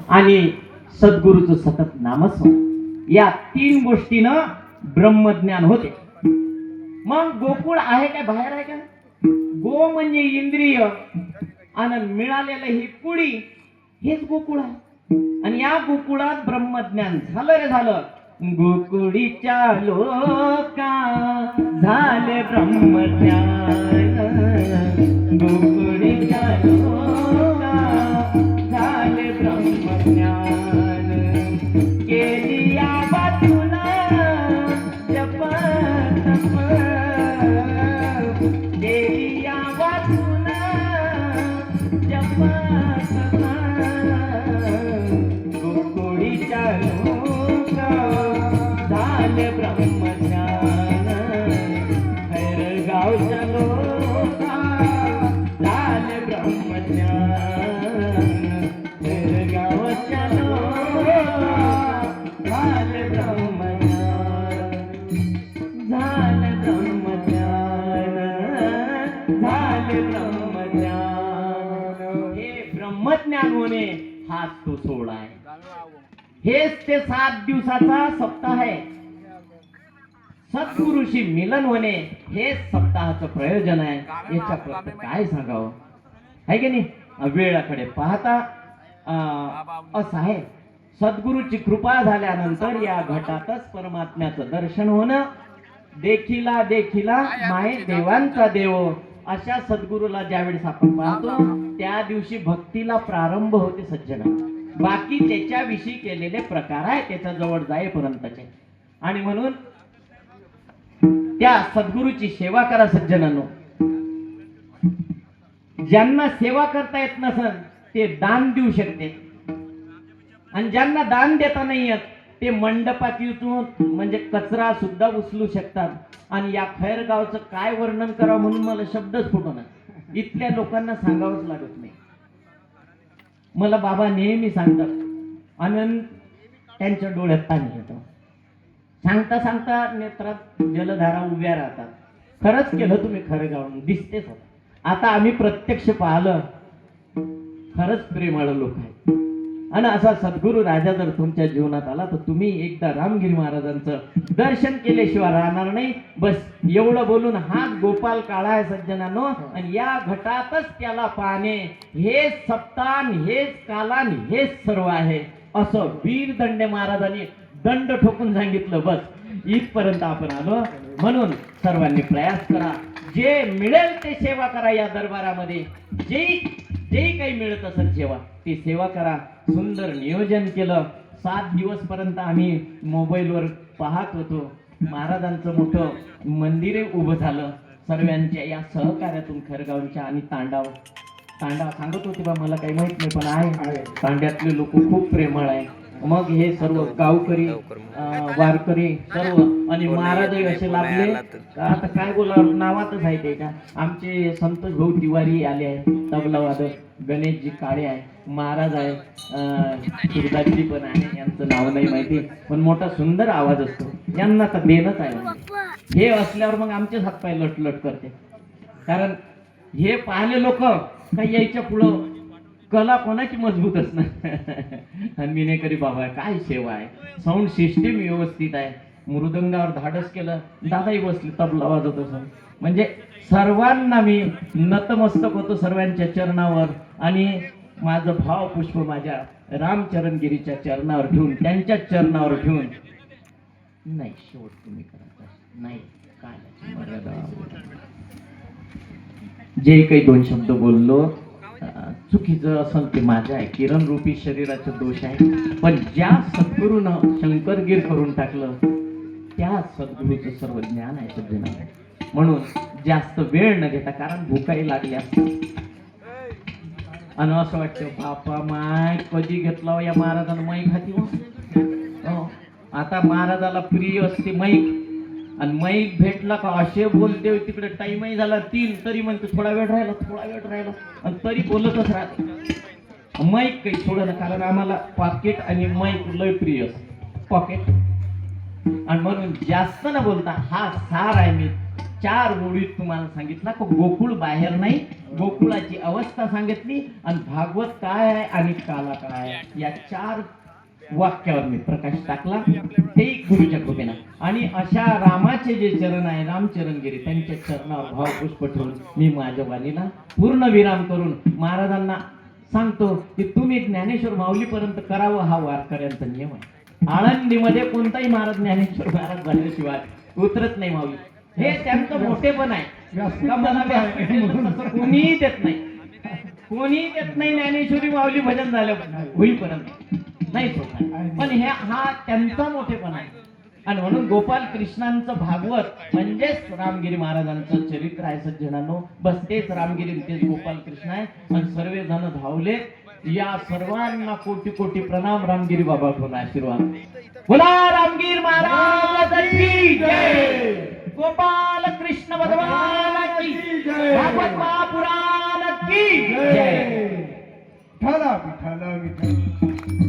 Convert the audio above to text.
आणि सद्गुरूचं सतत नामस्मरण, या तीन गोष्टीनं ब्रह्मज्ञान होते. मग गोकुळ आहे काय बाहेर आहे का? गो म्हणजे इंद्रिय आणि मिळालेलं ही कुळी, हेच गोकुळ आहे. आणि या गोकुळात ब्रह्मज्ञान झालं रे झालं. गोकुळीच्या लोका झाले ब्रह्मज्ञान, गोकुळीच्या लोका झाले ब्रह्मज्ञान. केली या बाजूला जप तप, केली या बाजूला जप तप, गोकुळीच्या लोका झाले ब्रह्मज्ञान, खैरगावच्या लोका झाले ब्रह्मज्ञान, खैरगावच्या लोका झाले ब्रह्मज्ञान, झाले ब्रह्मज्ञान, झाले ब्रह्मज्ञान. हे ब्रह्मज्ञान होणे हाच तो सोहळा आहे. हेच ते 7 दिवसाचा सप्ताह आहे. सद्गुरूशी मिलन होणे हेच सप्ताहाचं प्रयोजन आहे. याच्या प्रत्येक काय सांगावं आहे की नाही. वेळाकडे पाहता असं आहे, सद्गुरूची कृपा झाल्यानंतर या घटातच परमात्म्याचं दर्शन होणं. देखिला देखिला माये देवांचा देव, अशा सद्गुरूला ज्यावेळेस आपण पाहतो त्या दिवशी भक्तीला प्रारंभ होते सज्जना. बाकी त्याच्याविषयी केलेले प्रकार आहे त्याच्या जवळ जाईपर्यंतचे. आणि म्हणून त्या सद्गुरूची सेवा करा सज्जनांनो. ज्यांना सेवा करता येत नसल ते दान देऊ शकते, आणि ज्यांना दान देता नाही येत ते मंडपात येऊन म्हणजे कचरा सुद्धा उचलू शकतात. आणि या खैरगावचं काय वर्णन करावं म्हणून मला शब्दच फुटणार. इथल्या लोकांना सांगावंच लागत नाही. मला बाबा नेहमी सांगतात आणि त्यांच्या डोळ्यात पाणी येतं. सांगता सांगता नेत्रात जलधारा उभ्या राहतात. खरंच केलं तुम्ही खैरगावून, दिसतेच. आता आम्ही प्रत्यक्ष पाहिलं, खरंच प्रेमाळ लोक आहेत. आणि असा सद्गुरू राजा जर तुमच्या जीवनात आला तर तुम्ही एकदा रामगिरी महाराजांचं दर्शन केल्याशिवाय राहणार नाही. बस एवढं बोलून हाच गोपाल काळा आहे सज्जनांनो. आणि या घटातच त्याला पाहणे हेच सप्तान, हेच कालान, हेच सर्व आहे असं वीर दंडे महाराजांनी दंड ठोकून सांगितलं. बस इथपर्यंत आपण आलो. म्हणून सर्वांनी प्रयास करा, जे मिळेल ते सेवा करा. या दरबारामध्ये जे काही मिळत असेल सेवा, ती सेवा करा. सुंदर नियोजन केलं. 7 दिवस पर्यंत आम्ही मोबाईलवर पाहत होतो. महाराजांचं मोठं मंदिर उभं झालं सर्वांच्या या सहकार्यातून. खैरगावच्या आणि तांडाव सांगत होते बा, मला काही माहित नाही पण आहे तांड्यातले लोक खूप प्रेमळ आहे. मग हे सर्व गावकरी वारकरी सर्व आणि महाराज असे लाभले. आता काय बोला, नावातच आहे ते का. आमचे संतोष भाऊ तिवारी आले आहे, तबला वादक. गणेशजी काळे आहे, महाराज आहे, सुरदासजी पण आहे. यांचं नाव नाही माहिती पण मोठा सुंदर आवाज असतो. यांना तर देणंच आहे. हे असल्यावर मग आमचेच हातपाय लटलट करते. कारण हे पाहिले लोक काही यायच्या पुढं कला कोणाची मजबूत असणार. मिनेकरी बाबा काय सेवा आहे. साऊंड सिस्टीम व्यवस्थित आहे. मृदंगावर धाडस केलं, दादाही बसले तबला वाजवत असं. म्हणजे सर्वांना मी नतमस्तक होतो सर्वांच्या चरणावर. आणि माझं भाव पुष्प माझ्या रामचरणगिरीच्या चरणावर ठेवून, त्यांच्या चरणावर ठेवून नाही शेवट तुम्ही करा नाही काय मर्यादा. जे काही 2 शब्द बोललो चुकीचं असेल ते माझं आहे. किरण रूपी शरीराचा दोष आहे. पण ज्या सद्गुरूनं शंकरगीर करून टाकलं त्या सद्गुरूचं सर्व ज्ञान आहे सज्जनांना. म्हणून जास्त वेळ न घेता, कारण भूकाही लागली असते. आणि असं वाटतं बापा माय कधी घेतला या महाराजानं माईक हाती. हो आता महाराजाला प्रिय असते माईक. आणि माईक भेटला का असे बोलते. तिकडे टाइमही झाला 3 तरी म्हणते थोडा वेळ राहिला आणि तरी बोलतच राहते. माईक काही सोडलं, कारण आम्हाला पॉकेट आणि माईक लय प्रिय पॉकेट. आणि म्हणून जास्त न बोलता हा सार आहे. मी 4 ओळीत तुम्हाला सांगितला की गोकुळ बाहेर नाही, गोकुळाची अवस्था सांगितली आणि भागवत काय आहे आणि काला काय आहे या 4 वाक्यावर मी प्रकाश टाकला, ते गुरुच्या कृपेनं. आणि अशा रामाचे जे चरण आहे, रामचरणगिरी, त्यांच्या चरणावर भावपुष्प ठेवून मी माझ्या वाणीला पूर्ण विराम करून महाराजांना सांगतो की तुम्ही ज्ञानेश्वर माऊलीपर्यंत करावं, हा वारकऱ्यांचा नियम आहे. आळंदीमध्ये कोणताही महाराज ज्ञानेश्वर महाराज झाल्याशिवाय उतरत नाही माऊली. हे त्यांचं मोठेपण आहे. का मला व्यासपीठ देतं तसं कोणीही देत नाही, कोणीही देत नाही. ज्ञानेश्वरी माऊली भजन झालं होईपर्यंत नाही सोडणार. पण हे हा त्यांचा मोठेपण आहे. आणि म्हणून गोपाल कृष्णांचं भागवत म्हणजेच रामगिरी महाराजांचं चरित्र आहे सज्जनांनो. बस तेच रामगिरी, तेच गोपाल कृष्ण आहे. आणि सर्व जण धावले. या सर्वांना कोटी कोटी प्रणाम. रामगिरी बाबा कडून आशीर्वाद. बोला रामगिरी महाराज की जय. गोपाल कृष्ण भगवान की जय. भागवत महापुराण की जय. विठ्ठल विठ्ठल विठ्ठल.